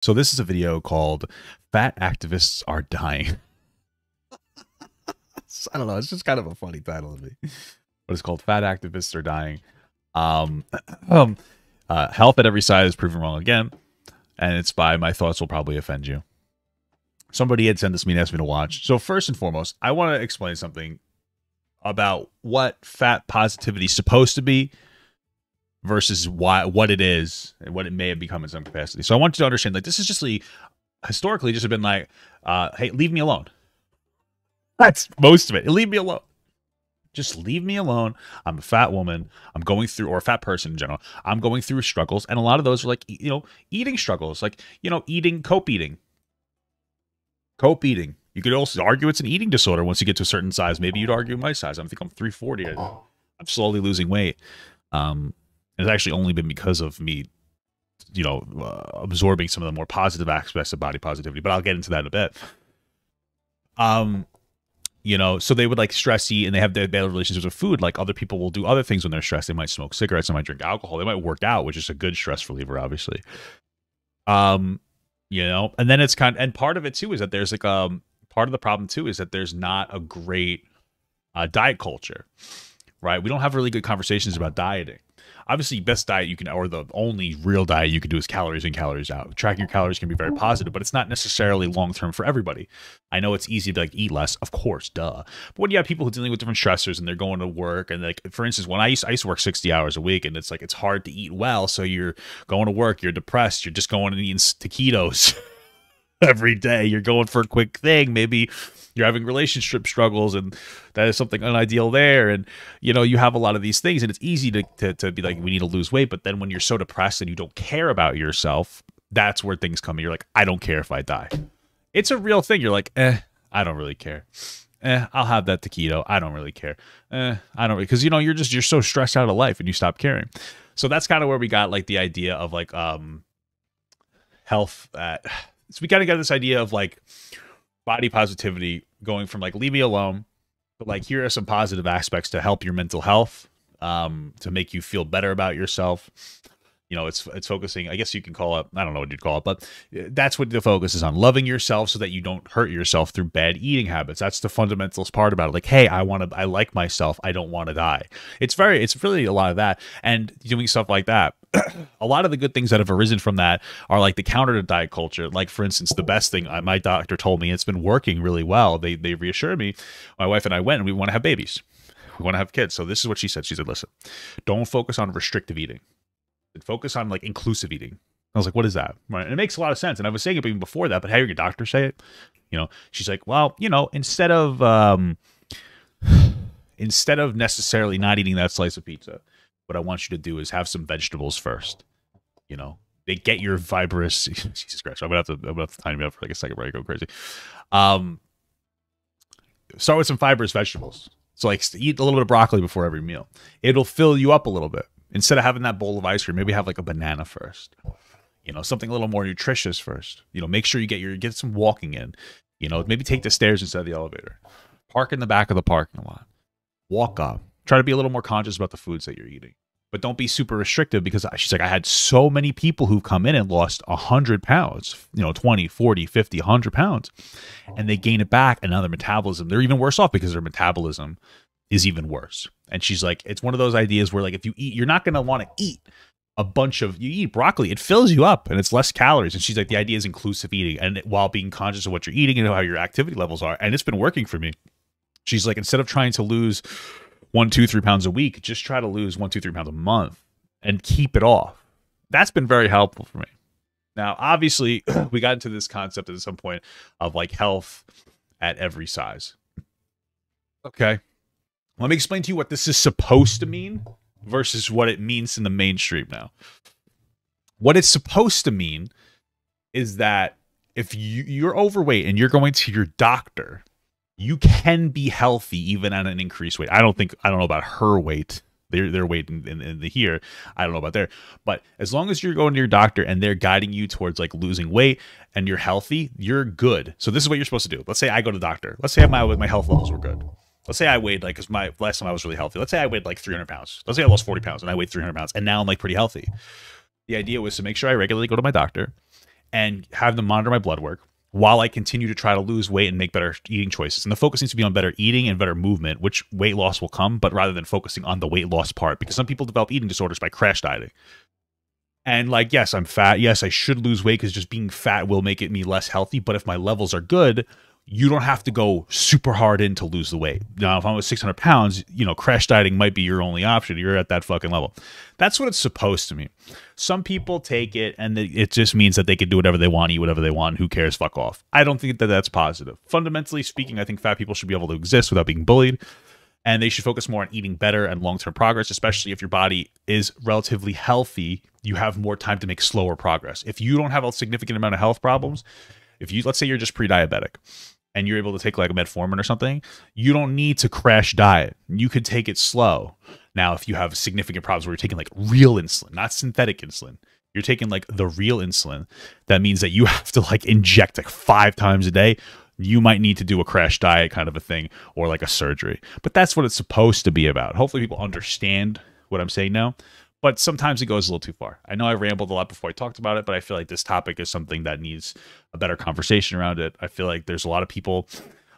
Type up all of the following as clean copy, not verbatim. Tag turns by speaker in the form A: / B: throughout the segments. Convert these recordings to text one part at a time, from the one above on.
A: So this is a video called "Fat Activists Are Dying." I don't know. It's just kind of a funny title to me, but it's called "Fat Activists Are Dying." Um, Health at every side is proven wrong again, and it's by My Thoughts Will Probably Offend You. Somebody had sent this to me and asked me to watch. So first and foremost, I want to explain something about what fat positivity is supposed to be versus what it is and what it may have become in some capacity. So I want you to understand, like, this is just historically just been like, hey, leave me alone. That's most of it. Leave me alone. Just leave me alone. I'm a fat woman. I'm going through, or a fat person in general. I'm going through struggles. And a lot of those are like, eating struggles, like, cope eating. Cope eating. You could also argue it's an eating disorder once you get to a certain size. Maybe you'd argue my size. I think I'm 340. I'm slowly losing weight. It's actually only been because of me, absorbing some of the more positive aspects of body positivity. But I'll get into that in a bit. So they would like stress eat and they have their bad relationships with food. Like other people will do other things when they're stressed. They might smoke cigarettes, they might drink alcohol, they might work out, which is a good stress reliever, obviously. And then it's and part of it too is that there's like part of the problem too is that there's not a great diet culture, right? We don't have really good conversations about dieting. Obviously, best diet you can, or the only real diet you can do, is calories in, calories out. Tracking your calories can be very positive, but it's not necessarily long-term for everybody. I know it's easy to eat less, of course, duh. But when you have people who are dealing with different stressors and they're going to work, and like, for instance, when I used to work 60 hours a week, and it's like, it's hard to eat well. So you're going to work, you're depressed, you're just going and eating taquitos every day. You're going for a quick thing. Maybe you're having relationship struggles, and that is something unideal there. And, you have a lot of these things, and it's easy to be like, we need to lose weight. But then when you're so depressed and you don't care about yourself, that's where things come in. You're like, I don't care if I die. It's a real thing. You're like, I don't really care. I'll have that taquito. I don't really care. I don't really, because, you're so stressed out of life and you stop caring. So that's kind of where we got like the idea of like, health so we kind of got this idea of like body positivity going from like, leave me alone, but like, here are some positive aspects to help your mental health, to make you feel better about yourself. It's focusing, I guess you can call it, I don't know what you'd call it, but that's what the focus is on: loving yourself so that you don't hurt yourself through bad eating habits. That's the fundamentalist part about it. Like, hey, I like myself. I don't want to die. It's really a lot of that, and doing stuff like that. A lot of the good things that have arisen from that are like the counter to diet culture. Like, for instance, the best thing my doctor told me, it's been working really well. They reassured me. My wife and I went, and we want to have babies. We want to have kids. So this is what she said. She said, listen, don't focus on restrictive eating. Focus on like inclusive eating. I was like, what is that? Right. And it makes a lot of sense. And I was saying it even before that, but having your doctor say it, she's like, well, instead of necessarily not eating that slice of pizza, what I want you to do is have some vegetables first. They get your fibrous, Jesus Christ, I'm gonna have to time me up for like a second before I go crazy. Start with some fibrous vegetables. So like, eat a little bit of broccoli before every meal. It'll fill you up a little bit. Instead of having that bowl of ice cream, maybe have like a banana first. Something a little more nutritious first. Make sure you get some walking in. Maybe take the stairs instead of the elevator. Park in the back of the parking lot. Walk up. Try to be a little more conscious about the foods that you're eating. But don't be super restrictive, because she's like, I had so many people who've come in and lost 100 pounds, 20, 40, 50, 100 pounds. And they gain it back, and now their metabolism, they're even worse off because their metabolism is even worse. And she's like, it's one of those ideas where like, if you eat, you're not going to want to eat you eat broccoli, it fills you up and it's less calories. And she's like, the idea is inclusive eating, and while being conscious of what you're eating and how your activity levels are. And it's been working for me. She's like, instead of trying to lose 1, 2, 3 pounds a week, just try to lose 1, 2, 3 pounds a month and keep it off. That's been very helpful for me. Now, obviously, we got into this concept at some point of like health at every size. Okay. Let me explain to you what this is supposed to mean versus what it means in the mainstream now. What it's supposed to mean is that if you're overweight and you're going to your doctor, you can be healthy even at an increased weight. I don't know about her weight, their weight in the here. I don't know about there. But as long as you're going to your doctor and they're guiding you towards like losing weight and you're healthy, you're good. So this is what you're supposed to do. Let's say I go to the doctor. Let's say my health levels were good. Let's say I weighed like, because my last time I was really healthy. Let's say I weighed like 300 pounds. Let's say I lost 40 pounds and I weighed 300 pounds, and now I'm like pretty healthy. The idea was to make sure I regularly go to my doctor and have them monitor my blood work while I continue to try to lose weight and make better eating choices. And the focus needs to be on better eating and better movement, which weight loss will come, but rather than focusing on the weight loss part, because some people develop eating disorders by crash dieting. And like, yes, I'm fat. Yes, I should lose weight because just being fat will make me less healthy. But if my levels are good, you don't have to go super hard in to lose the weight. Now, if I'm at 600 pounds, you know, crash dieting might be your only option. You're at that fucking level. That's what it's supposed to mean. Some people take it and it just means that they can do whatever they want, eat whatever they want. Who cares? Fuck off. I don't think that that's positive. Fundamentally speaking, I think fat people should be able to exist without being bullied. And they should focus more on eating better and long-term progress, especially if your body is relatively healthy. You have more time to make slower progress. If you don't have a significant amount of health problems, if you, let's say you're just pre-diabetic, and you're able to take like a metformin or something, you don't need to crash diet. You could take it slow. Now, if you have significant problems where you're taking like real insulin, not synthetic insulin, you're taking like the real insulin, that means that you have to like inject like 5 times a day. You might need to do a crash diet kind of a thing or like a surgery. But that's what it's supposed to be about. Hopefully people understand what I'm saying now. But sometimes it goes a little too far. I know I rambled a lot before I talked about it, but I feel like this topic is something that needs a better conversation around it. I feel like there's a lot of people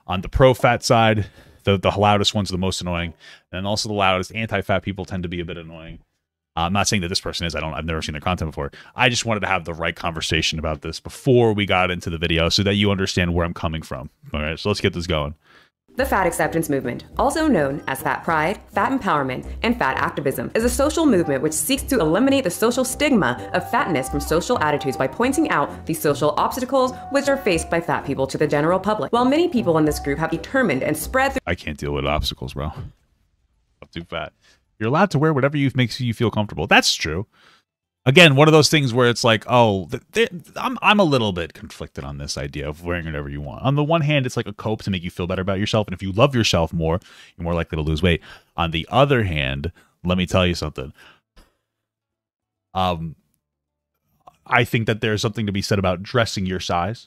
A: on the pro-fat side. The loudest ones are the most annoying. And also the loudest anti-fat people tend to be a bit annoying. I'm not saying that this person is. I've never seen their content before. I just wanted to have the right conversation about this before we got into the video so that you understand where I'm coming from. All right, so let's get this going.
B: The fat acceptance movement, also known as fat pride, fat empowerment, and fat activism, is a social movement which seeks to eliminate the social stigma of fatness from social attitudes by pointing out the social obstacles which are faced by fat people to the general public. While many people in this group have determined and spread
A: I can't deal with obstacles, bro. I'm too fat. You're allowed to wear whatever makes you feel comfortable. That's true. Again, one of those things where it's like, oh, I'm a little bit conflicted on this idea of wearing whatever you want. On the one hand, it's like a cope to make you feel better about yourself. And if you love yourself more, you're more likely to lose weight. On the other hand, let me tell you something. I think that there's something to be said about dressing your size.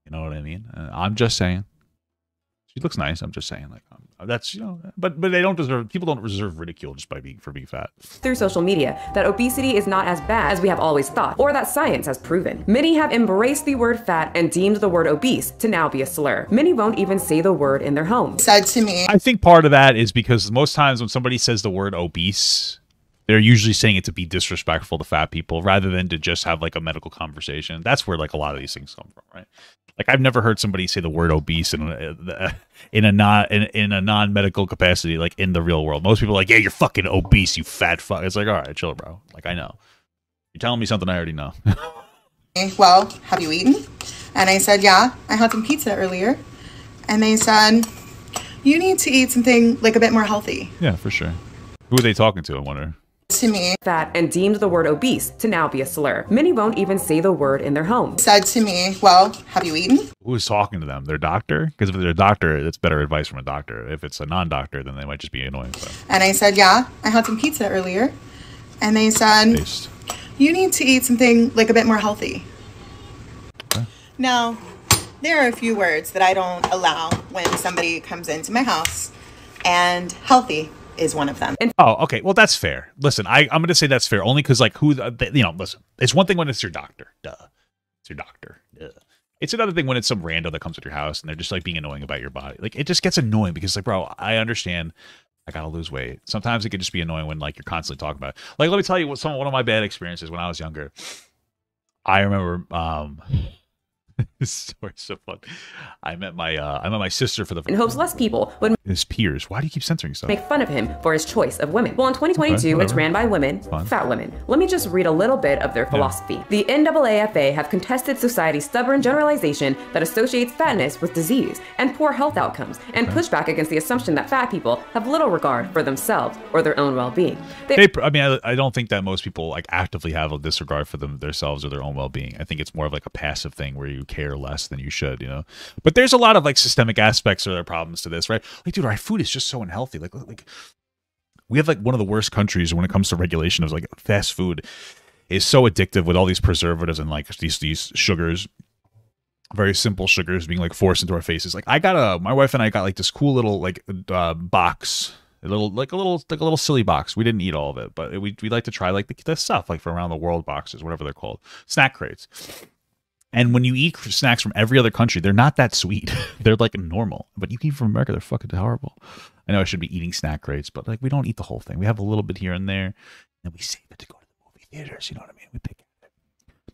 A: You know what I mean? I'm just saying. She looks nice. I'm just saying, like, that's, you know, but they don't deserve, people don't deserve ridicule just by being fat.
B: Through social media, that obesity is not as bad as we have always thought, or that science has proven. Many have embraced the word fat and deemed the word obese to now be a slur. Many won't even say the word in their homes.
C: Said to me,
A: I think part of that is because most times when somebody says the word obese, they're usually saying it to be disrespectful to fat people rather than to just have like a medical conversation. That's where like a lot of these things come from, right? Like I've never heard somebody say the word obese in a non-medical capacity, like in the real world. Most people are like, yeah, you're fucking obese, you fat fuck. It's like, all right, chill, bro. Like I know. You're telling me something I already know.
C: well, have you eaten? And I said, yeah, I had some pizza earlier. And they said, you need to eat something like a bit more healthy.
A: Yeah, for sure. Who are they talking to, I wonder?
C: To me,
B: fat and deemed the word obese to now be a slur. Many won't even say the word in their homes.
C: Said to me, well, have you eaten?
A: Who's talking to them? Their doctor? Because if they're a doctor, it's better advice from a doctor. If it's a non-doctor, then they might just be annoying. So.
C: And I said, yeah, I had some pizza earlier. And they said,
A: Taste.
C: You need to eat something like a bit more healthy.
A: Okay.
C: Now, there are a few words that I don't allow when somebody comes into my house, and healthy is one of them.
A: Oh, okay. Well, that's fair. Listen, I'm going to say that's fair only because, like, listen, it's one thing when it's your doctor. Duh. It's your doctor. Duh. It's another thing when it's some rando that comes to your house and they're just, like, being annoying about your body. Like, it just gets annoying because, like, bro, I understand I got to lose weight. Sometimes it can just be annoying when, like, you're constantly talking about it. Like, let me tell you one of my bad experiences when I was younger. I remember, this story's so fun. I met my sister for the
B: in hopes less people would
A: his peers. Why do you keep censoring stuff?
B: make fun of him for his choice of women. Well, in 2022,
A: Okay,
B: it's ran by women,
A: Fine.
B: fat women. Let me just read a little bit of their philosophy. The NAAFA have contested society's stubborn generalization that associates fatness with disease and poor health outcomes, and push back against the assumption that fat people have little regard for themselves or their own well-being.
A: I don't think that most people like actively have a disregard for themselves or their own well-being. I think it's more of like a passive thing where you care less than you should, you know. But there's a lot of like systemic aspects or problems to this, right? Like, dude, our food is just so unhealthy. Like we have like one of the worst countries when it comes to regulation of like fast food. Is so addictive with all these preservatives and like these sugars, very simple sugars being like forced into our faces. Like my wife and I got like this cool little like box a little silly box. We didn't eat all of it, but we like to try like the stuff like from around the world boxes, whatever they're called, snack crates. And when you eat snacks from every other country, they're not that sweet. They're like normal. But you eat from America, they're fucking horrible. I know I should be eating snack crates, but like we don't eat the whole thing. We have a little bit here and there, and we save it to go to the movie theaters. You know what I mean? We pick it.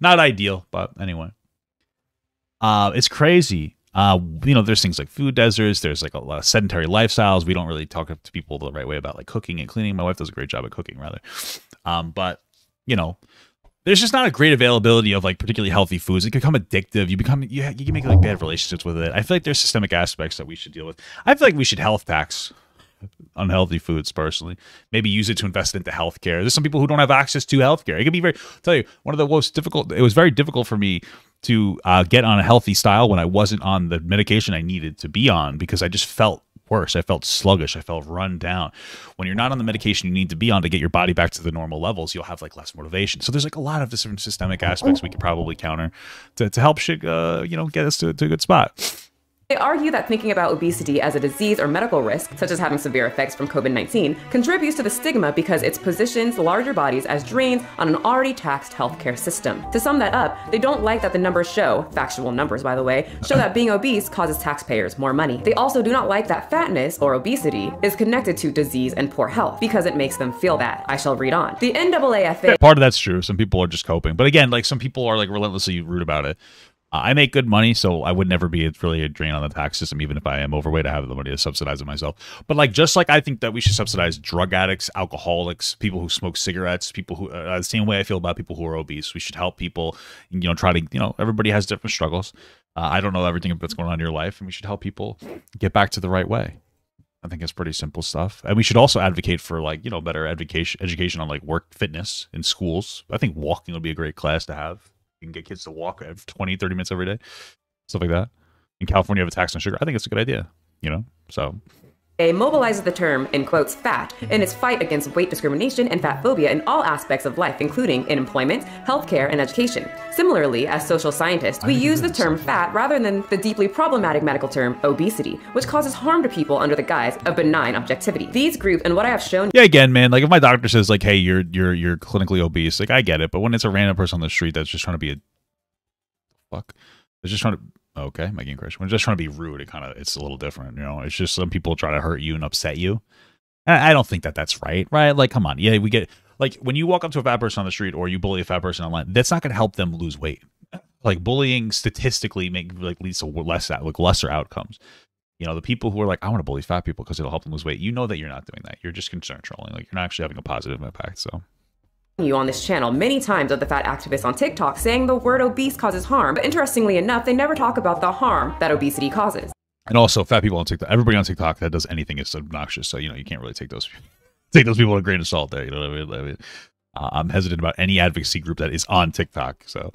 A: Not ideal, but anyway. It's crazy. There's things like food deserts. There's like a lot of sedentary lifestyles. We don't really talk to people the right way about like cooking and cleaning. My wife does a great job at cooking, rather. But there's just not a great availability of like particularly healthy foods. It can become addictive. You can make like bad relationships with it. I feel like there's systemic aspects that we should deal with. I feel like we should health tax unhealthy foods personally. Maybe use it to invest into healthcare. There's some people who don't have access to healthcare. It can be I'll tell you, one of the most difficult, it was very difficult for me to get on a healthy style when I wasn't on the medication I needed to be on, because I just felt worse. I felt sluggish. I felt run down. When you're not on the medication you need to be on to get your body back to the normal levels, you'll have like less motivation. So there's like a lot of different systemic aspects we could probably counter to help shit, get us to a good spot.
B: They argue that thinking about obesity as a disease or medical risk, such as having severe effects from COVID-19, contributes to the stigma because it positions larger bodies as drains on an already taxed healthcare system. To sum that up, they don't like that the numbers show, factual numbers by the way, show that being obese causes taxpayers more money. They also do not like that fatness, or obesity, is connected to disease and poor health, because it makes them feel that. I shall read on. The NAAFA...
A: Part of that's true. Some people are just coping. But again, like some people are like relentlessly rude about it. I make good money, so I would never be really a drain on the tax system, even if I am overweight. I have the money to subsidize it myself. But like, just like I think that we should subsidize drug addicts, alcoholics, people who smoke cigarettes, people who the same way I feel about people who are obese. We should help people. Try to everybody has different struggles. I don't know everything that's going on in your life, and we should help people get back to the right way. I think it's pretty simple stuff. And we should also advocate for better education on like work fitness in schools. I think walking would be a great class to have. You can get kids to walk 20, 30 minutes every day, stuff like that. In California, you have a tax on sugar. I think it's a good idea, so.
B: Mobilizes the term, in quotes, fat, in its fight against weight discrimination and fat phobia in all aspects of life, including in employment, healthcare, and education. Similarly, as social scientists, we use the term fat rather than the deeply problematic medical term obesity, which causes harm to people under the guise of benign objectivity. These groups, and what I have shown...
A: Yeah, again, man, like if my doctor says like, hey, you're clinically obese, like I get it, but when it's a random person on the street that's just trying to be they're just trying to... Okay, making a question. When just trying to be rude, it's a little different, It's just some people try to hurt you and upset you. And I don't think that that's right? Like, come on. Yeah, we get like when you walk up to a fat person on the street or you bully a fat person online, that's not going to help them lose weight. Like bullying statistically leads to lesser outcomes. The people who are like, I want to bully fat people because it'll help them lose weight. That you're not doing that. You're just concern trolling. Like you're not actually having a positive impact. So.
B: You on this channel many times of the fat activists on TikTok saying the word obese causes harm, but interestingly enough, they never talk about the harm that obesity causes.
A: And also, fat people on TikTok, everybody on TikTok that does anything is obnoxious. So you can't really take those people with a grain of salt there. You know what I mean? I'm hesitant about any advocacy group that is on TikTok. So.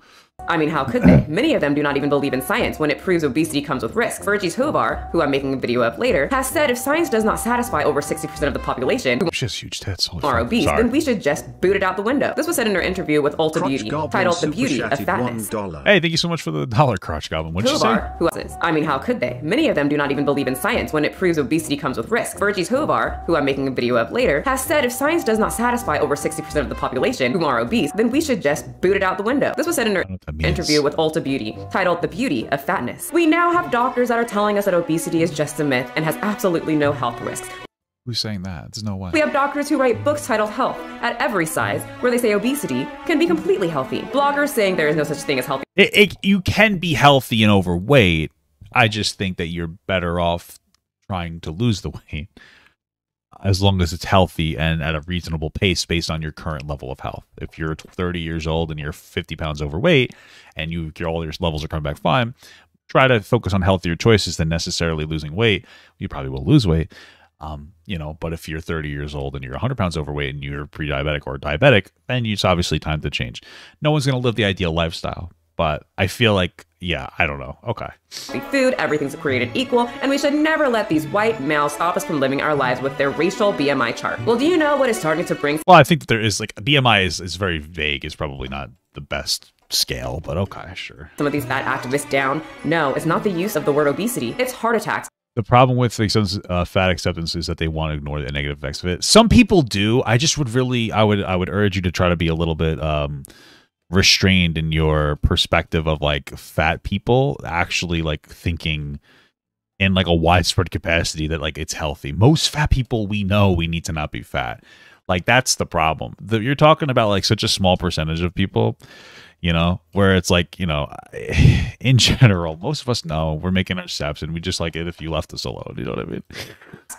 B: I mean, how could they? Many of them do not even believe in science when it proves obesity comes with risks. Virgis Hovar, who I'm making a video of later, has said if science does not satisfy over 60% of the population
A: she has huge tits,
B: who are obese, then we should just boot it out the window. This was said in her interview with Ulta Beauty, titled The Beauty of Fatness.
A: Hey, thank you so much for the $1, Crotch Goblin. What'd you say?
B: I mean, how could they? Many of them do not even believe in science when it proves obesity comes with risks. Virgis Hovar, who I'm making a video of later, has said if science does not satisfy over 60% of the population who are obese, then we should just boot it out the window. This was said in her interview with Ulta Beauty, titled The Beauty of Fatness. We now have doctors that are telling us that obesity is just a myth and has absolutely no health risks.
A: Who's saying that? There's no way.
B: We have doctors who write books titled Health at every size, where they say obesity can be completely healthy. Bloggers saying there is no such thing as healthy.
A: You can be healthy and overweight. I just think that you're better off trying to lose the weight as long as it's healthy and at a reasonable pace based on your current level of health. If you're 30 years old and you're 50 pounds overweight and all your levels are coming back fine, try to focus on healthier choices than necessarily losing weight. You probably will lose weight, but if you're 30 years old and you're 100 pounds overweight and you're pre-diabetic or diabetic, then it's obviously time to change. No one's going to live the ideal lifestyle, but I feel like, yeah, I don't know. Okay.
B: Food, everything's created equal, and we should never let these white males stop us from living our lives with their racial BMI chart. Well, do you know what is starting to bring...
A: Well, I think that there is, BMI is very vague. It's probably not the best scale, but okay, sure.
B: Some of these fat activists down? No, it's not the use of the word obesity. It's heart attacks.
A: The problem with fat acceptance is that they want to ignore the negative effects of it. Some people do. I just would really, I would urge you to try to be a little bit restrained in your perspective of like fat people actually like thinking in like a widespread capacity that like it's healthy. Most fat people we know we need to not be fat. Like that's the problem. You're talking about like such a small percentage of people, you know, where it's like, you know, in general, most of us know we're making our steps and we just like it if you left us alone. You know what I mean?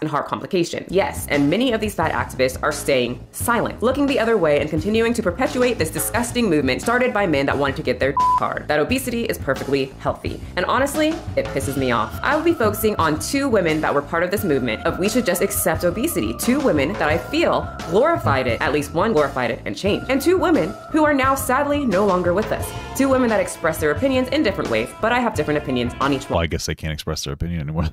B: And heart complication. Yes, and many of these fat activists are staying silent, looking the other way and continuing to perpetuate this disgusting movement started by men that wanted to get their hard. That obesity is perfectly healthy. And honestly, it pisses me off. I will be focusing on 2 women that were part of this movement of we should just accept obesity. 2 women that I feel glorified it, at least one glorified it and changed. And 2 women who are now sadly no longer with us. 2 women that express their opinions in different ways, but I have different opinions on each one.
A: Well, I guess they can't express their opinion anymore.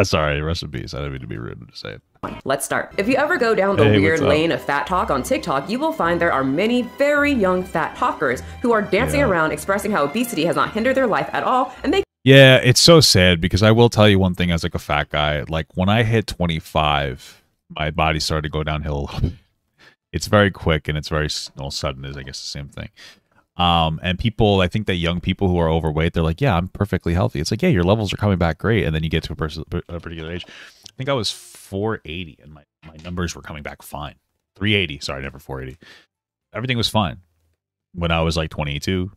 A: Sorry, rest in peace. I didn't mean to be rude to say it.
B: Let's start. If you ever go down the weird lane of fat talk on TikTok, you will find there are many very young fat talkers who are dancing around expressing how obesity has not hindered their life at all, and they
A: Yeah, it's so sad because I will tell you one thing as like a fat guy. Like when I hit 25, my body started to go downhill a little bit. It's very quick and it's very sudden is I guess the same thing. And people, I think that young people who are overweight, they're like, yeah, I'm perfectly healthy. It's like, yeah, your levels are coming back great. And then you get to a particular age. I think I was 480 and my numbers were coming back fine. 380. Sorry, never 480. Everything was fine when I was like 22.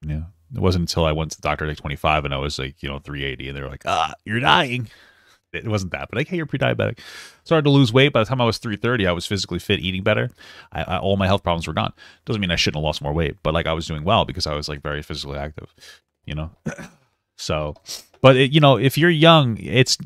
A: Yeah. It wasn't until I went to the doctor at like 25 and I was like, 380. And they were like, you're dying. It wasn't that, but like, hey, you're pre-diabetic. Started to lose weight. By the time I was 330, I was physically fit, eating better. All my health problems were gone. Doesn't mean I shouldn't have lost more weight, but like I was doing well because I was like very physically active, So, but if you're young,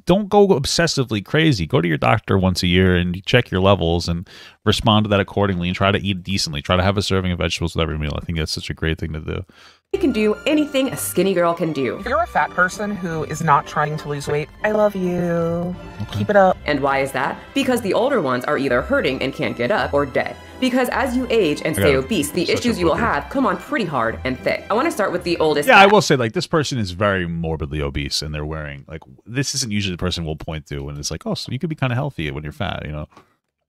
A: don't go obsessively crazy. Go to your doctor once a year and check your levels and respond to that accordingly and try to eat decently. Try to have a serving of vegetables with every meal. I think that's such a great thing to do.
B: You can do anything a skinny girl can do.
D: If you're a fat person who is not trying to lose weight, I love you. Keep it up.
B: And why is that? Because the older ones are either hurting and can't get up or dead. Because as you age and stay obese, the issues you will have come on pretty hard and thick. I want to start with the oldest.
A: Yeah, I will say, like, this person is very morbidly obese and they're wearing, like, this isn't usually the person we'll point to when it's like, oh, so you could be kind of healthy when you're fat,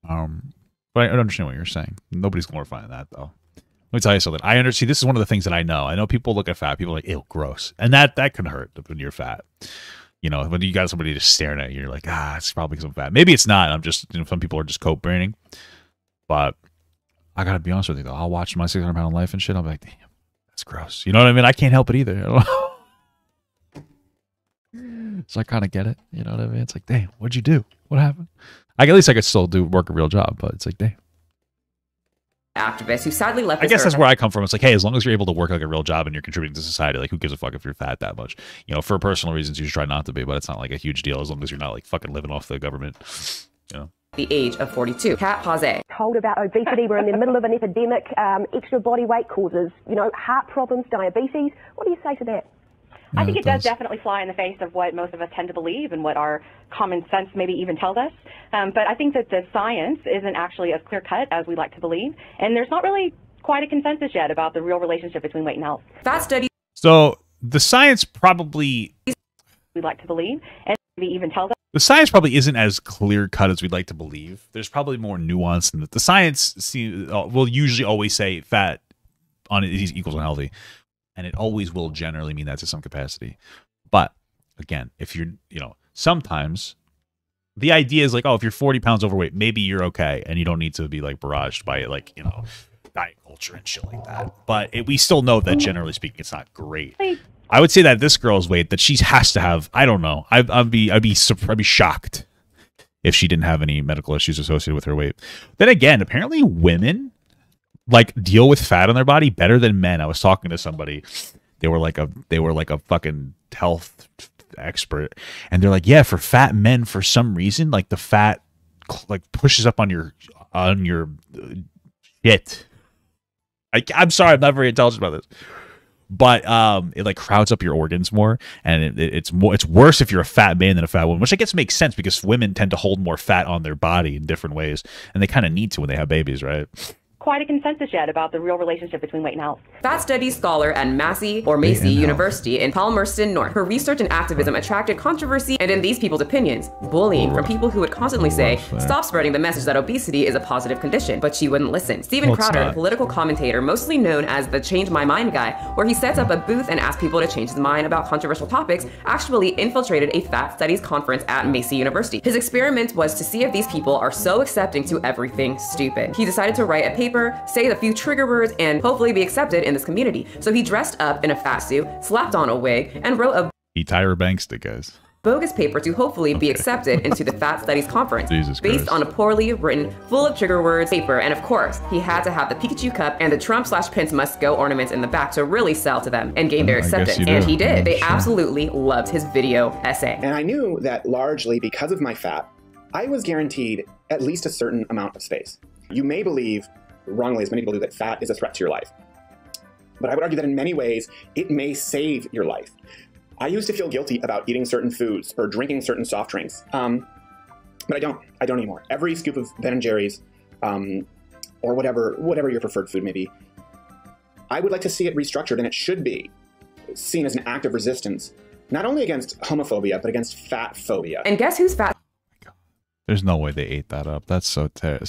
A: But I understand what you're saying. Nobody's glorifying that, though. Let me tell you something. I understand. This is one of the things that I know. I know people look at fat people like, ew, gross. And that can hurt when you're fat. When you got somebody just staring at you, you're like, it's probably because I'm fat. Maybe it's not. I'm just, some people are just coat braining. But I got to be honest with you, though. I'll watch my 600-pound life and shit. I'll be like, damn, that's gross. You know what I mean? I can't help it either. So I kind of get it. You know what I mean? It's like, damn, what'd you do? What happened? At least I could still work a real job, but it's like, damn.
B: Activists who sadly left.
A: I guess that's where I come from. It's like, hey, as long as you're able to work like a real job and you're contributing to society, like who gives a fuck if you're fat that much? For personal reasons, you should try not to be, but it's not like a huge deal as long as you're not like fucking living off the government.
B: The age of 42. Kat Pause.
E: Told about obesity, we're in the middle of an epidemic. Extra body weight causes, heart problems, diabetes. What do you say to that?
F: I think it does definitely fly in the face of what most of us tend to believe and what our common sense maybe even tells us. But I think that the science isn't actually as clear-cut as we like to believe. And there's not really quite a consensus yet about the real relationship between weight and health.
B: Fat studies.
A: So the science probably...
F: we like to believe and maybe even tells us.
A: The science probably isn't as clear-cut as we'd like to believe. There's probably more nuance in that. The science will usually always say fat equals unhealthy. And it always will generally mean that to some capacity. But again, if you're, sometimes the idea is like, oh, if you're 40 pounds overweight, maybe you're okay. And you don't need to be like barraged by it, like, diet culture and shit like that. But we still know that generally speaking, it's not great. I would say that this girl's weight that she has to have, I don't know. I'd be shocked if she didn't have any medical issues associated with her weight. Then again, apparently women like deal with fat on their body better than men. I was talking to somebody. They were like a fucking health expert, and they're like, yeah, for fat men, for some reason, like the fat like pushes up on your shit. I'm sorry, I'm not very intelligent about this, but it like crowds up your organs more, and it's worse if you're a fat man than a fat woman, which I guess makes sense because women tend to hold more fat on their body in different ways, and they kind of need to when they have babies, right?
F: quite a consensus yet about the real relationship between weight and health.
B: Fat studies scholar at Massey University in Palmerston North. Her research and activism attracted controversy and, in these people's opinions, bullying from people who would constantly say, stop spreading the message that obesity is a positive condition, but she wouldn't listen. Steven Crowder, a political commentator mostly known as the Change My Mind guy, where he sets up a booth and asks people to change his mind about controversial topics, actually infiltrated a fat studies conference at Massey University. His experiment was to see if these people are so accepting to everything stupid. He decided to write a paper, say a few trigger words, and hopefully be accepted in this community. So he dressed up in a fat suit, slapped on a wig, and wrote a
A: Tyra Banks did, guys.
B: bogus paper to hopefully be accepted into the Fat Studies Conference,
A: Jesus
B: based
A: Christ.
B: on a poorly written, full of trigger words paper. And of course, he had to have the Pikachu cup and the Trump/Prince must go ornaments in the back to really sell to them and gain their
A: I guess
B: acceptance.
A: you do.
B: And he did.
A: Yeah,
B: They
A: sure.
B: absolutely loved his video essay.
G: And I knew that largely because of my fat, I was guaranteed at least a certain amount of space. You may believe, wrongly as many people do, that fat is a threat to your life. But I would argue that in many ways, it may save your life. I used to feel guilty about eating certain foods or drinking certain soft drinks, but I don't anymore. Every scoop of Ben & Jerry's, or whatever your preferred food may be, I would like to see it restructured, and it should be seen as an act of resistance, not only against homophobia, but against fat phobia.
B: And guess who's fat
A: There's no way they ate that up. That's so terrible.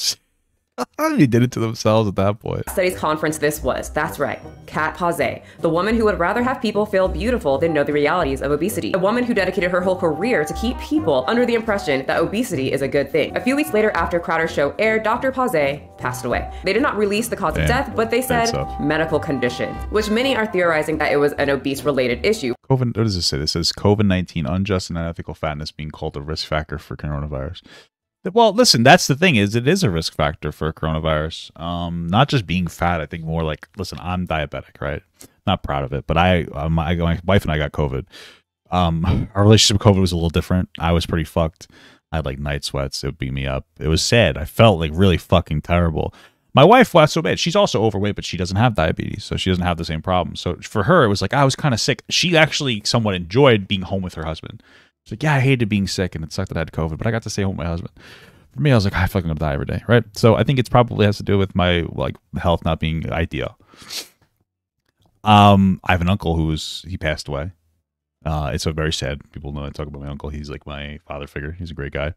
A: They did it to themselves at that point.
B: Studies Conference this was. That's right, Kat Pazé, the woman who would rather have people feel beautiful than know the realities of obesity. A woman who dedicated her whole career to keep people under the impression that obesity is a good thing. A few weeks later, after Crowder's show aired, Dr. Pazé passed away. They did not release the cause of death, but they said medical condition, which many are theorizing that it was an obese-related issue.
A: What does this say? It says COVID-19, unjust and unethical fatness being called a risk factor for coronavirus. Well, listen, that's the thing, is it is a risk factor for coronavirus. Not just being fat. I think more like, listen, I'm diabetic, right? Not proud of it, but my wife and I got COVID. Our relationship with COVID was a little different. I was pretty fucked. I had like night sweats. It would beat me up. It was sad. I felt like really fucking terrible. My wife was so bad. She's also overweight, but she doesn't have diabetes, so she doesn't have the same problem. So for her, it was like I was kind of sick. She actually somewhat enjoyed being home with her husband. She's like, yeah, I hated being sick, and it sucked that I had COVID, but I got to stay home with my husband. For me, I was like, I fucking gonna die every day, right? So I think it's probably has to do with my like health not being ideal. I have an uncle he passed away. It's a very sad. People know I talk about my uncle. He's like my father figure. He's a great guy.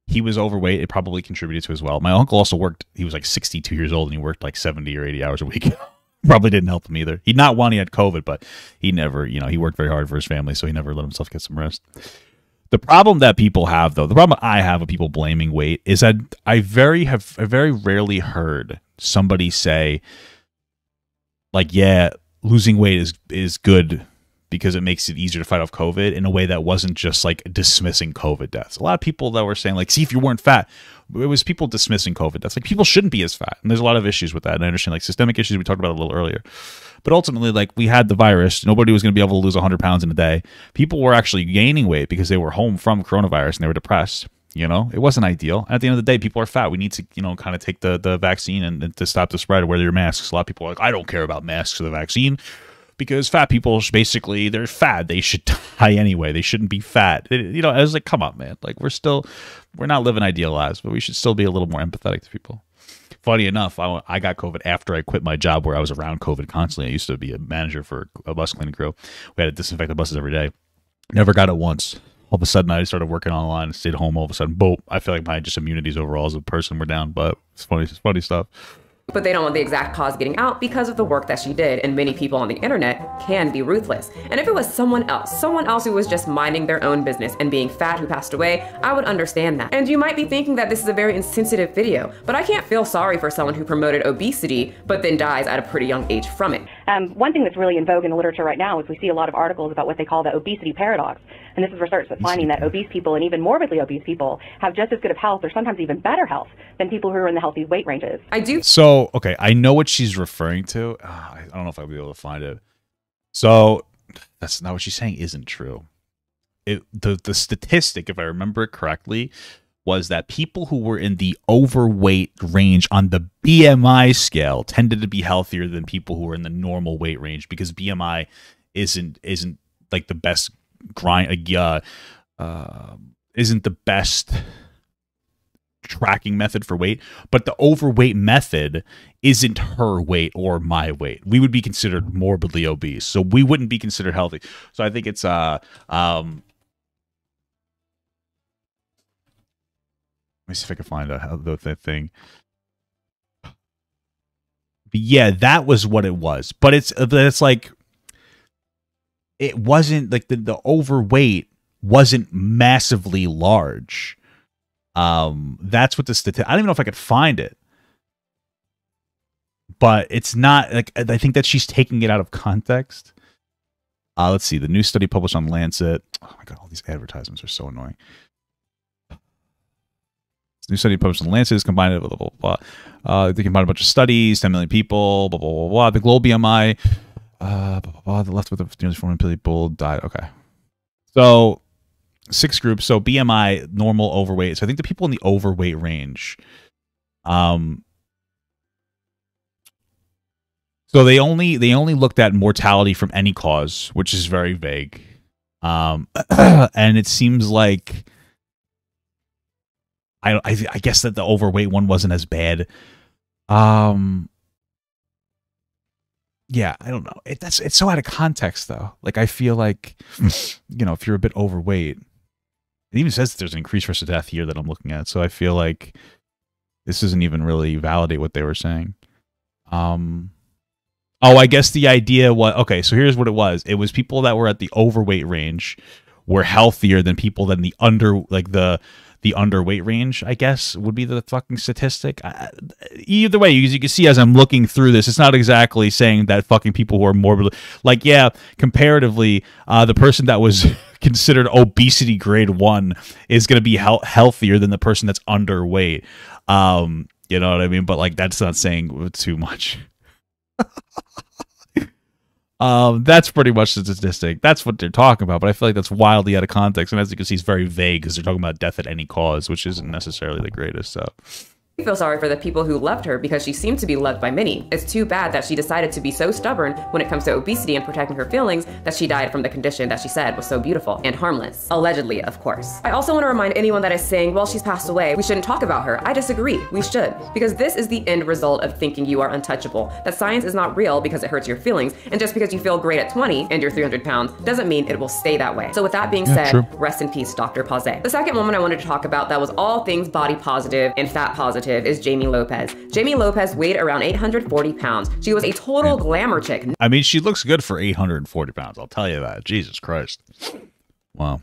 A: He was overweight. It probably contributed to as well. My uncle also worked. He was like 62 years old, and he worked like 70 or 80 hours a week. Probably didn't help him either. He not one, he had COVID, but he never, he worked very hard for his family, so he never let himself get some rest. The problem that people have, though, the problem I have with people blaming weight is that I very rarely heard somebody say, like, yeah, losing weight is good because it makes it easier to fight off COVID in a way that wasn't just like dismissing COVID deaths. A lot of people that were saying like, see, if you weren't fat, it was people dismissing COVID deaths. Like people shouldn't be as fat. And there's a lot of issues with that. And I understand like systemic issues we talked about a little earlier. But ultimately, like we had the virus, nobody was going to be able to lose 100 pounds in a day. People were actually gaining weight because they were home from coronavirus and they were depressed. It wasn't ideal. At the end of the day, people are fat. We need to, kind of take the vaccine and to stop the spread, wear your masks. A lot of people are like, I don't care about masks or the vaccine. Because fat people, basically, they're fat. They should die anyway. They shouldn't be fat. I was like, come on, man. Like, we're not living ideal lives, but we should still be a little more empathetic to people. Funny enough, I got COVID after I quit my job where I was around COVID constantly. I used to be a manager for a bus cleaning crew. We had to disinfect the buses every day. Never got it once. All of a sudden, I started working online, stayed home. All of a sudden, boom, I feel like my just immunities overall as a person were down. But it's funny stuff.
B: But they don't want the exact cause getting out because of the work that she did, and many people on the internet can be ruthless. And if it was someone else who was just minding their own business and being fat who passed away, I would understand that. And you might be thinking that this is a very insensitive video, but I can't feel sorry for someone who promoted obesity but then dies at a pretty young age from it.
F: One thing that's really in vogue in the literature right now is we see a lot of articles about what they call the obesity paradox. And this is research that's finding that obese people and even morbidly obese people have just as good of health or sometimes even better health than people who are in the healthy weight ranges.
A: So, okay, I know what she's referring to. I don't know if I'll be able to find it. So, that's not what she's saying isn't true. The statistic, if I remember it correctly, was that people who were in the overweight range on the BMI scale tended to be healthier than people who were in the normal weight range because BMI isn't like the best isn't the best tracking method for weight, but the overweight method isn't her weight or my weight. We would be considered morbidly obese, so we wouldn't be considered healthy. So I think it's let me see if I can find out that thing. But yeah, that was what it was. But it's like, it wasn't like the overweight wasn't massively large. That's what the statistic. I don't even know if I could find it. But it's not like, I think that she's taking it out of context. Let's see, the new study published on Lancet. Oh my god, all these advertisements are so annoying. New study published in Lancet is combined with blah, blah, blah. They combined a bunch of studies, 10 million people, blah, blah, blah, blah. The global BMI, blah, blah, blah. The left with nearly 4 million people died. Okay. So, 6 groups. So, BMI, normal, overweight. So, I think the people in the overweight range, so they only looked at mortality from any cause, which is very vague. And it seems like, I guess that the overweight one wasn't as bad. Yeah, I don't know. It's so out of context though. Like I feel like, you know, if you're a bit overweight, it even says that there's an increased risk of death here that I'm looking at. So I feel like this doesn't even really validate what they were saying. Oh, I guess the idea was, okay, so here's what it was. It was people that were at the overweight range were healthier than people that in the the underweight range, I guess, would be the fucking statistic. Either way, as you can see as I'm looking through this, it's not exactly saying that fucking people who are morbidly, like, yeah, comparatively, the person that was considered obesity grade 1 is going to be healthier than the person that's underweight. You know what I mean? But like, that's not saying too much. That's pretty much the statistic. That's what they're talking about, but I feel like that's wildly out of context. And as you can see, it's very vague because they're talking about death at any cause, which isn't necessarily the greatest. So
B: I feel sorry for the people who loved her because she seemed to be loved by many. It's too bad that she decided to be so stubborn when it comes to obesity and protecting her feelings that she died from the condition that she said was so beautiful and harmless. Allegedly, of course. I also want to remind anyone that is saying, well, she's passed away, we shouldn't talk about her. I disagree. We should. Because this is the end result of thinking you are untouchable. That science is not real because it hurts your feelings. And just because you feel great at 20 and you're 300 pounds doesn't mean it will stay that way. So with that being said, true. Rest in peace, Dr. Pausé. The second woman I wanted to talk about that was all things body positive and fat positive is Jamie Lopez. Jamie Lopez weighed around 840 pounds. She was a total glamour chick.
A: I mean, she looks good for 840 pounds. I'll tell you that. Jesus Christ. Wow.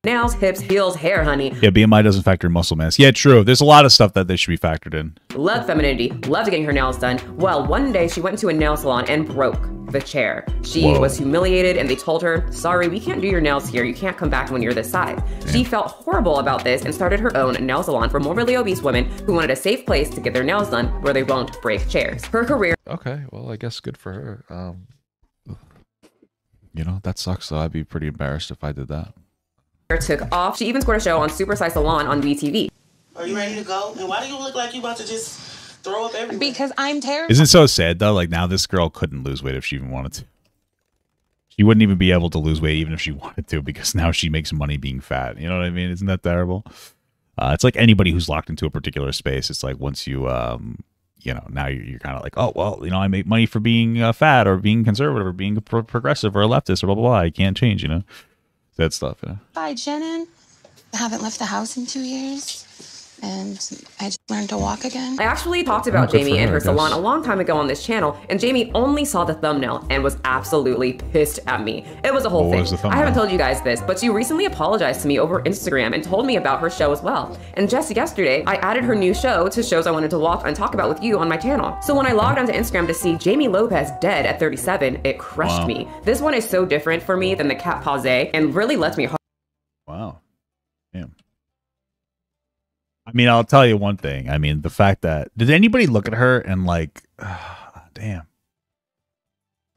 B: Nails, hips, heels, hair, honey.
A: Yeah, BMI doesn't factor in muscle mass. Yeah, true. There's a lot of stuff that they should be factored in.
B: Loved femininity, loved getting her nails done. Well, one day she went into a nail salon and broke the chair. She was humiliated and they told her, sorry, we can't do your nails here. You can't come back when you're this size. She felt horrible about this and started her own nail salon for morbidly obese women who wanted a safe place to get their nails done where they won't break chairs. Her career.
A: Okay, well, I guess good for her. You know, that sucks though. I'd be pretty embarrassed if I did that.
B: Took off. She even scored a show on Super Size Salon on WeTV.
H: Are you ready to go? And why do you look like you about to just throw up everywhere?
I: Because I'm terrified.
A: Isn't it so sad though? Like now this girl couldn't lose weight if she even wanted to. She wouldn't even be able to lose weight even if she wanted to because now she makes money being fat. You know what I mean? Isn't that terrible? It's like anybody who's locked into a particular space. It's like once you, you know, now you're kind of like, oh, well, you know, I make money for being fat or being conservative or being progressive or a leftist or blah, blah, blah. I can't change, you know? That stuff, yeah.
I: Hi, Shannon. I haven't left the house in 2 years, and I just learned to walk again.
B: I actually talked about Jamie and her salon a long time ago on this channel, and Jamie only saw the thumbnail and was absolutely pissed at me. It was a whole thing. I haven't told you guys this, but she recently apologized to me over Instagram and told me about her show as well. And just yesterday, I added her new show to shows I wanted to watch and talk about with you on my channel. So when I logged onto Instagram to see Jamie Lopez dead at 37, it crushed me. This one is so different for me than the Cat Pausé and really lets me.
A: Wow. Damn. I mean, I'll tell you one thing. I mean, the fact that did anybody look at her and like, damn.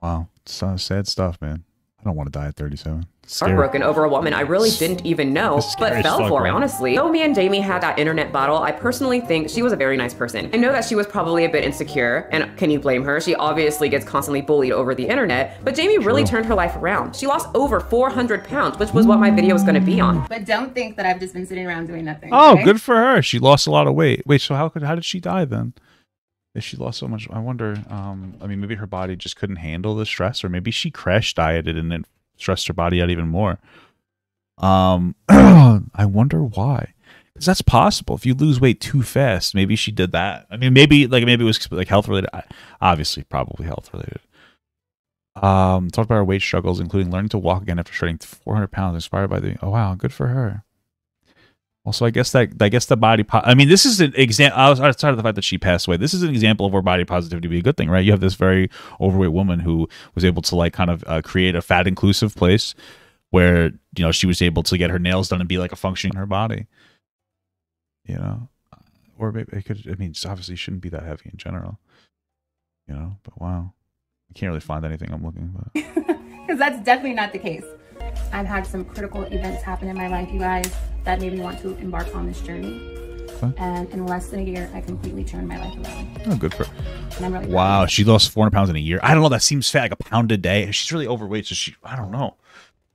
A: Wow, so sad stuff, man. I don't want to die at 37. Scary.
B: Heartbroken over a woman I really didn't even know, but fell for, honestly. Though me and Jamie had that internet battle, I personally think she was a very nice person. I know that she was probably a bit insecure, and can you blame her? She obviously gets constantly bullied over the internet, but Jamie really turned her life around. She lost over 400 pounds, which was what my video was going to be on.
J: But don't think that I've just been sitting around doing nothing.
A: Oh,
J: okay?
A: good for her. She lost a lot of weight. Wait, so how did she die then? If she lost so much, I wonder, I mean, maybe her body just couldn't handle the stress, or maybe she crash dieted and then stressed her body out even more. I wonder why. Because that's possible. If you lose weight too fast, maybe she did that. I mean, maybe it was like health related. Obviously, probably health related. Talked about her weight struggles, including learning to walk again after shredding 400 pounds, inspired by the. Oh wow, good for her. Also, I guess the body. I mean, this is an example. Outside of the fact that she passed away, this is an example of where body positivity would be a good thing, right? You have this very overweight woman who was able to like kind of create a fat inclusive place where she was able to get her nails done and be like a function in her body. Or maybe it could. I mean, it obviously shouldn't be that heavy in general. But wow, I can't really find anything I'm looking for.
J: Because that's definitely not the case. I've had some critical events happen in my life, you guys, that made me want to embark on this journey. Okay. And in less than a year, I completely turned my life around.
A: Oh, good for her.
J: And I'm really
A: wow, she lost 400 pounds in a year. I don't know. That seems fat, like a pound a day. She's really overweight, so I don't know.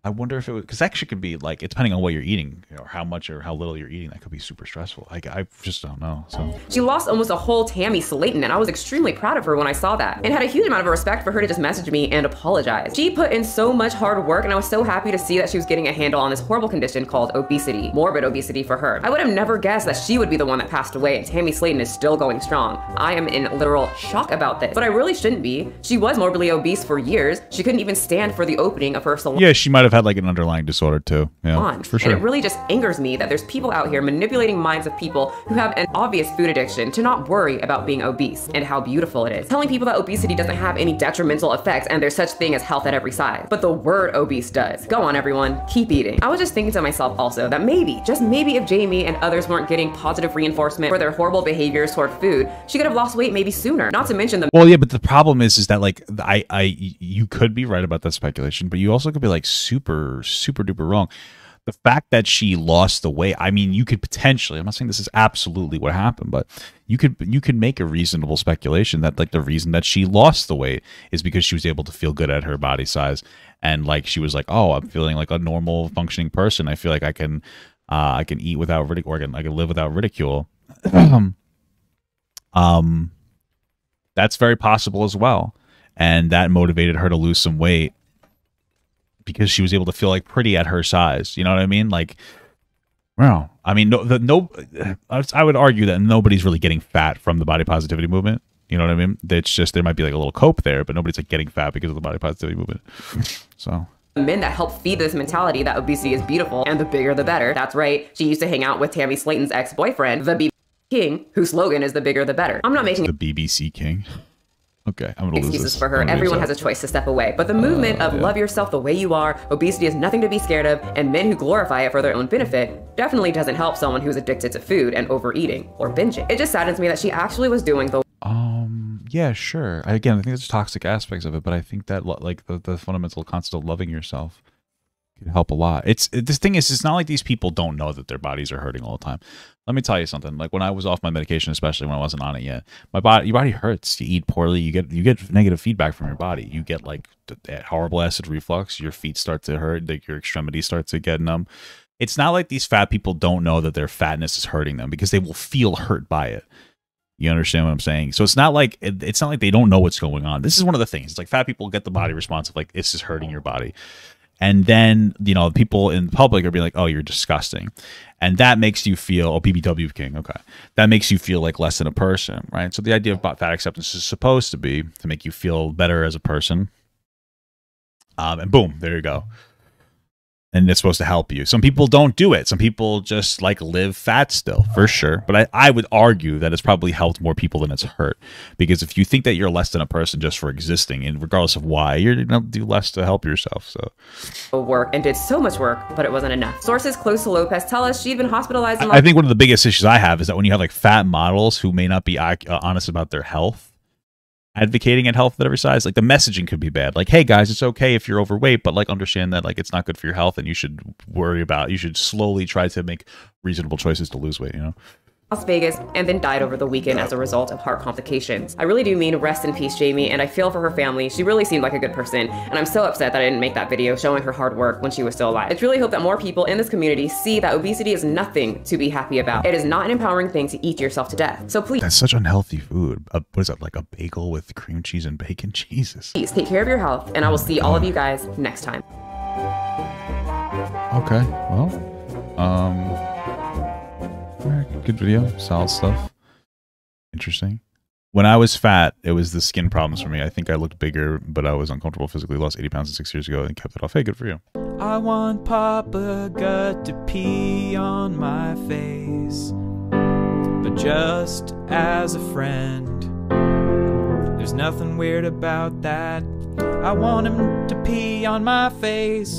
A: I wonder if it was, because that shit could be like, it's depending on what you're eating, or how much or how little you're eating, that could be super stressful. I just don't know. So
B: she lost almost a whole Tammy Slayton, and I was extremely proud of her when I saw that, and had a huge amount of respect for her to just message me and apologize. She put in so much hard work, and I was so happy to see that she was getting a handle on this horrible condition called obesity, morbid obesity for her. I would have never guessed that she would be the one that passed away, and Tammy Slayton is still going strong. I am in literal shock about this, but I really shouldn't be. She was morbidly obese for years. She couldn't even stand for the opening of her salon.
A: Yeah, she might have had like an underlying disorder too. Yeah, for sure.
B: And it really just angers me that there's people out here manipulating minds of people who have an obvious food addiction to not worry about being obese and how beautiful it is. Telling people that obesity doesn't have any detrimental effects and there's such thing as health at every size. But the word obese does. Go on, everyone. Keep eating. I was just thinking to myself also that maybe, just maybe, if Jamie and others weren't getting positive reinforcement for their horrible behaviors toward food, she could have lost weight maybe sooner. Not to mention the—
A: Well, yeah, but the problem is that like you could be right about that speculation, but you also could be like super duper wrong. The fact that she lost the weight, I mean, you could potentially, I'm not saying this is absolutely what happened, but you could make a reasonable speculation that like the reason that she lost the weight is because she was able to feel good at her body size, and like she was like, oh, I'm feeling like a normal functioning person. I feel like I can eat without ridicule, or I can live without ridicule. That's very possible as well, and that motivated her to lose some weight, because she was able to feel like pretty at her size. You know what I mean? Like, well, I mean, I would argue that nobody's really getting fat from the body positivity movement. You know what I mean? It's just, there might be like a little cope there, but nobody's like getting fat because of the body positivity movement. So
B: men that help feed this mentality that obesity is beautiful and the bigger the better. That's right. She used to hang out with Tammy Slayton's ex-boyfriend, the BBC King, whose slogan is the bigger the better. I'm not making
A: the BBC King. Okay, I'm gonna lose
B: excuses
A: this.
B: for her. Everyone has a choice to step away. But the movement of love yourself the way you are, obesity is nothing to be scared of, and men who glorify it for their own benefit definitely doesn't help someone who's addicted to food and overeating or binging. It just saddens me that she actually was doing the
A: yeah, sure. Again, I think there's toxic aspects of it, but I think that like the fundamental concept of loving yourself can help a lot. This thing is, it's not like these people don't know that their bodies are hurting all the time. Let me tell you something. Like when I was off my medication, especially when I wasn't on it yet, your body hurts. You eat poorly. You get negative feedback from your body. You get like horrible acid reflux. Your feet start to hurt. Like your extremities start to get numb. It's not like these fat people don't know that their fatness is hurting them, because they will feel hurt by it. You understand what I'm saying? So it's not like they don't know what's going on. This is one of the things. It's like fat people get the body response of like, this is hurting your body. And then, people in public are being like, oh, you're disgusting. And that makes you feel, oh, BBW King, okay. That makes you feel like less than a person, right? So the idea of fat acceptance is supposed to be to make you feel better as a person. And boom, there you go. And it's supposed to help you. Some people don't do it. Some people just like live fat still, for sure. But I would argue that it's probably helped more people than it's hurt. Because if you think that you're less than a person just for existing, and regardless of why, you're going to do less to help yourself. So
B: work, and did so much work, but it wasn't enough. Sources close to Lopez tell us she'd been hospitalized.
A: I think one of the biggest issues I have is that when you have like fat models who may not be honest about their health, advocating at health at every size. Like the messaging could be bad. Like, hey guys, it's okay if you're overweight, but like understand that like it's not good for your health and you should you should slowly try to make reasonable choices to lose weight, you know?
B: Las Vegas and then died over the weekend as a result of heart complications. I really do mean rest in peace, Jamie, and I feel for her family. She really seemed like a good person, and I'm so upset that I didn't make that video showing her hard work when she was still alive. I truly hope that more people in this community see that obesity is nothing to be happy about. It is not an empowering thing to eat yourself to death. So please—
A: That's such unhealthy food. What is that, like a bagel with cream cheese and bacon? Jesus.
B: Please take care of your health, and I will see all of you guys next time.
A: Okay, well, good video, solid stuff. Interesting. When I was fat, it was the skin problems for me. I think I looked bigger, but I was uncomfortable physically. Lost 80 pounds 6 years ago and kept it off. Hey, good for you.
K: I want Papa Gut to pee on my face, but just as a friend. There's nothing weird about that. I want him to pee on my face.